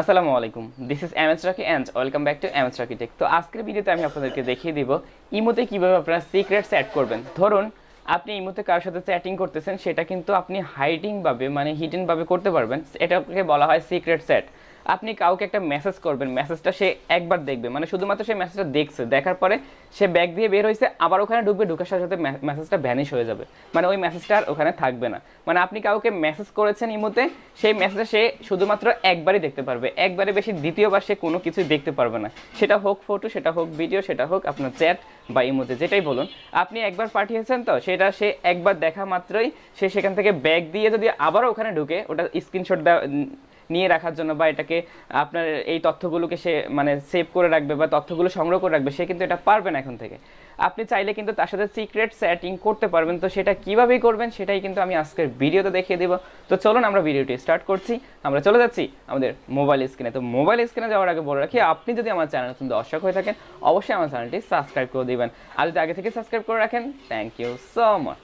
আসসালামু আলাইকুম, this is MS Rocky and welcome back to MS Rocky tech. তো আজকের ভিডিওতে আমি আপনাদেরকে দেখিয়ে দিব ইমোতে কীভাবে আপনারা সিক্রেটস অ্যাড করবেন। ধরুন আপনি ইমোতে কারোর সাথে চ্যাটিং করতেছেন, সেটা কিন্তু আপনি হাইডিংভাবে মানে হিডেনভাবে করতে পারবেন। এটাকে বলা হয় সিক্রেট চ্যাট। আপনি কাউকে একটা মেসেজ করবেন, মেসেজটা সে একবার দেখবে, মানে শুধুমাত্র সে মেসেজটা দেখছে, দেখার পরে সে ব্যাগ দিয়ে বের হয়েছে, আবার ওখানে ঢুকবে, ঢুকার সাথে সাথে মেসেজটা ভ্যানিশ হয়ে যাবে, মানে ওই মেসেজটা আর ওখানে থাকবে না। মানে আপনি কাউকে মেসেজ করেছেন ইমোতে, সেই মেসেজটা সে শুধুমাত্র একবারই দেখতে পারবে, একবারে বেশি দ্বিতীয়বার সে কোনো কিছুই দেখতে পারবে না। সেটা হোক ফটো, সেটা হোক ভিডিও, সেটা হোক আপনার চ্যাট বা ইমোতে, যেটাই বলুন। আপনি একবার পাঠিয়েছেন, তো সেটা সে একবার দেখা মাত্রই সে সেখান থেকে ব্যাগ দিয়ে যদি আবারও ওখানে ঢুকে ওটা স্ক্রিনশট নিয়ে রাখার জন্য বা এটাকে আপনার এই তথ্যগুলোকে সে মানে সেভ করে রাখবে বা তথ্যগুলো সংগ্রহ করে রাখবে, সে কিন্তু এটা পারবে না এখন থেকে। আপনি চাইলে কিন্তু তার সাথে সিক্রেট চ্যাটিং করতে পারবেন। তো সেটা কীভাবেই করবেন সেটাই কিন্তু আমি আজকের ভিডিওতে দেখিয়ে দেবো। তো চলুন আমরা ভিডিওটি স্টার্ট করছি। আমরা চলে যাচ্ছি আমাদের মোবাইল স্ক্রিনে। তো মোবাইল স্ক্রিনে যাওয়ার আগে বলে রাখি, আপনি যদি আমার চ্যানেল নতুন দর্শক হয়ে থাকেন, অবশ্যই আমার চ্যানেলটি সাবস্ক্রাইব করে দেবেন। আর যদি আগে থেকে সাবস্ক্রাইব করে রাখেন, থ্যাংক ইউ সো মাচ।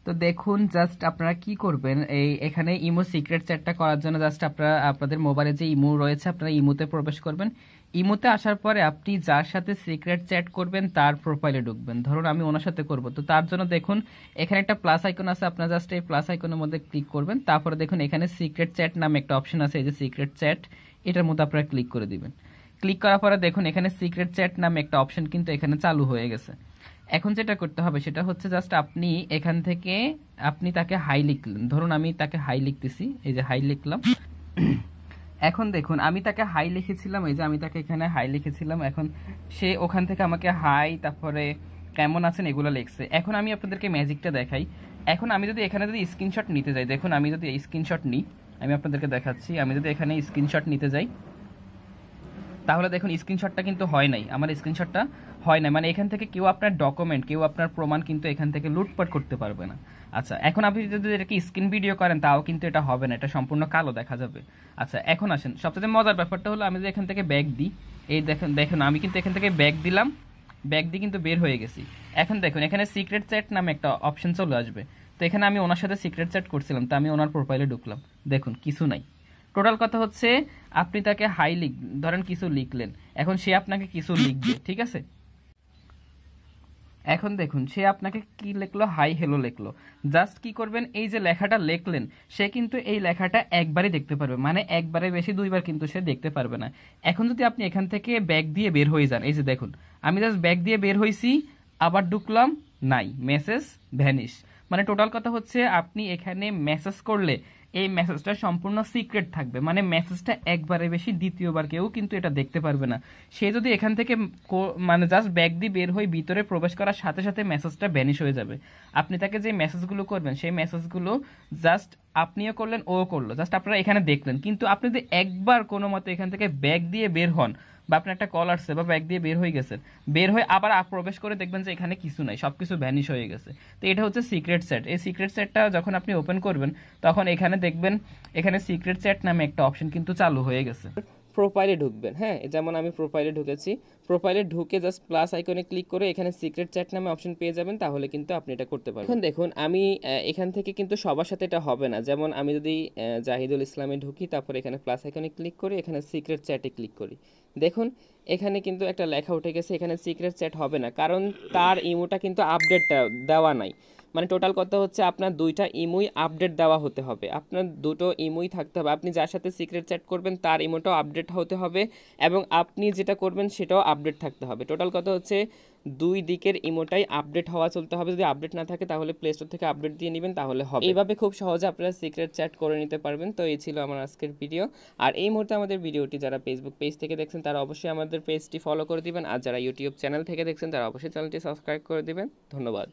তো দেখুন, জাস্ট আপনারা কি করবেন, এখানে ইমো সিক্রেট চ্যাটটা করার জন্য জাস্ট আপনারা আপনাদের মোবাইলে যে ইমো রয়েছে আপনারা ইমোতে প্রবেশ করবেন। ইমোতে আসার পরে আপনি যার সাথে সিক্রেট চ্যাট করবেন তার প্রোফাইলে ঢুকবেন। ধরুন আমি ওনার সাথে করব, তো তার জন্য দেখুন এখানে একটা প্লাস আইকন আছে, আপনারা জাস্ট এই প্লাস আইকনের মধ্যে ক্লিক করবেন। তারপরে দেখুন এখানে সিক্রেট চ্যাট নামে একটা অপশন আছে, এই যে সিক্রেট চ্যাট, এটার মধ্যে আপনারা ক্লিক করে দিবেন। ক্লিক করার পরে দেখুন এখানে সিক্রেট চ্যাট নামে একটা অপশন কিন্তু এখানে চালু হয়ে গেছে। এখন যেটা করতে হবে সেটা হচ্ছে জাস্ট আপনি এখান থেকে আপনি তাকে হাই লিখলেন। ধরুন আমি তাকে হাই লিখতেছি, এই যে হাই লিখলাম। এখন দেখুন আমি তাকে হাই লিখেছিলাম, এই যে আমি তাকে এখানে হাই লিখেছিলাম। এখন সে ওখান থেকে আমাকে হাই, তারপরে কেমন আছেন এগুলো লিখছে। এখন আমি আপনাদেরকে ম্যাজিকটা দেখাই। এখন আমি যদি এখানে যদি স্ক্রিনশট নিতে যাই, দেখুন আমি যদি স্ক্রিনশট নিই, আমি আপনাদেরকে দেখাচ্ছি। আমি যদি এখানে স্ক্রিনশট নিতে যাই, তাহলে দেখুন স্ক্রিনশটটা কিন্তু হয় নাই, আমার স্ক্রিনশটটা হয় না। মানে এখান থেকে কেউ আপনার ডকুমেন্ট, কেউ আপনার প্রমাণ কিন্তু এখান থেকে লুটপাট করতে পারবে না। আচ্ছা, এখন আপনি যদি এটাকে স্ক্রিন ভিডিও করেন তাও কিন্তু এটা হবে না, এটা সম্পূর্ণ কালো দেখা যাবে। আচ্ছা, এখন আসেন সবচেয়ে মজার ব্যাপারটা হলো, আমি যদি এখান থেকে ব্যাগ দিই, এই দেখুন দেখুন আমি কিন্তু এখান থেকে ব্যাগ দিলাম, ব্যাগ দিয়ে কিন্তু বের হয়ে গেছি। এখন দেখুন এখানে সিক্রেট চ্যাট নামে একটা অপশন চলে আসবে। তো এখানে আমি ওনার সাথে সিক্রেট চ্যাট করছিলাম, তো আমি ওনার প্রোফাইলে ঢুকলাম, দেখুন কিছু নাই। টোটাল কথা হচ্ছে আপনি তাকে হাই ধরেন কিছু লিখলেন, এখন সে আপনাকে কিছু লিখবে, ঠিক আছে। এখন দেখুন সে আপনাকে কি লিখলো, হাই হ্যালো লিখলো। জাস্ট কি করবেন, এই যে লেখাটা লিখলেন সে কিন্তু এই লেখাটা একবারই দেখতে পারবে, মানে একবারে বেশি দুইবার কিন্তু সে দেখতে পারবে না। এখন যদি আপনি এখান থেকে ব্যাগ দিয়ে বের হয়ে যান, এই যে দেখুন আমি জাস্ট ব্যাগ দিয়ে বের হয়েছি, আবার ঢুকলাম, নাই, মেসেজ ভ্যানিশ। মানে টোটাল কথা হচ্ছে আপনি এখানে মেসেজ করলে এই মেসেজটা সম্পূর্ণ সিক্রেট থাকবে, মানে মেসেজটা একবারে বেশি দ্বিতীয়বার কেউ কিন্তু এটা দেখতে পারবে না। সে যদি এখান থেকে মানে জাস্ট ব্যাগ দিয়ে বের হয়ে ভিতরে প্রবেশ করার সাথে সাথে মেসেজটা ভ্যানিশ হয়ে যাবে। আপনি তাকে যে মেসেজগুলো করবেন সেই মেসেজগুলো জাস্ট আপনিও করলেন, ও করলো, জাস্ট আপনারা এখানে দেখলেন। কিন্তু আপনি যদি একবার কোনো মতে এখান থেকে ব্যাগ দিয়ে বের হন, বা আপনার একটা কল আসছে বা ব্যাগ দিয়ে বের হয়ে গেছে, বের হয়ে আবার প্রবেশ করে দেখবেন যে এখানে কিছু নাই, সবকিছু ভ্যানিশ হয়ে গেছে। তো এটা হচ্ছে সিক্রেট চ্যাট। এই সিক্রেট চ্যাটটা যখন আপনি ওপেন করবেন তখন এখানে দেখবেন এখানে সিক্রেট চ্যাট নামে একটা অপশন কিন্তু চালু হয়ে গেছে। প্রোফাইলে ঢুকবেন, হ্যাঁ, যেমন আমি প্রোফাইলে ঢুকেছি, প্রোফাইলে ঢুকে জাস্ট প্লাস আইকনে ক্লিক করে এখানে সিক্রেট চ্যাট নামে অপশন পেয়ে যাবেন, তাহলে কিন্তু আপনি এটা করতে পারবেন। এখন দেখুন আমি এখান থেকে কিন্তু সবার সাথে এটা হবে না। যেমন আমি যদি জাহিদুল ইসলামে ঢুকি, তারপর এখানে প্লাস আইকনে ক্লিক করি, এখানে সিক্রেট চ্যাটে ক্লিক করি, দেখুন এখানে কিন্তু একটা লেখা উঠে গেছে, এখানে সিক্রেট চ্যাট হবে না, কারণ তার ইমোটা কিন্তু আপডেট দেওয়া নাই। মানে টোটাল কথা হচ্ছে আপনার দুইটা ইমোই আপডেট দেওয়া হতে হবে, আপনার দুটো ইমোই থাকতে হবে। আপনি যার সাথে সিক্রেট চ্যাট করবেন তার ইমোটাও আপডেট হতে হবে, এবং আপনি যেটা করবেন সেটাও আপডেট থাকতে হবে। টোটাল কথা হচ্ছে দুই দিকের ইমোটাই আপডেট হওয়া চলতে হবে। যদি আপডেট না থাকে তাহলে প্লে স্টোর থেকে আপডেট দিয়ে নেবেন, তাহলে হবে। এইভাবে খুব সহজে আপনারা সিক্রেট চ্যাট করে নিতে পারবেন। তো এই ছিল আমার আজকের ভিডিও। আর এই মুহূর্তে আমাদের ভিডিওটি যারা ফেসবুক পেজ থেকে দেখছেন তারা অবশ্যই আমাদের পেজটি ফলো করে দিবেন, আর যারা ইউটিউব চ্যানেল থেকে দেখছেন তারা অবশ্যই চ্যানেলটি সাবস্ক্রাইব করে দিবেন। ধন্যবাদ।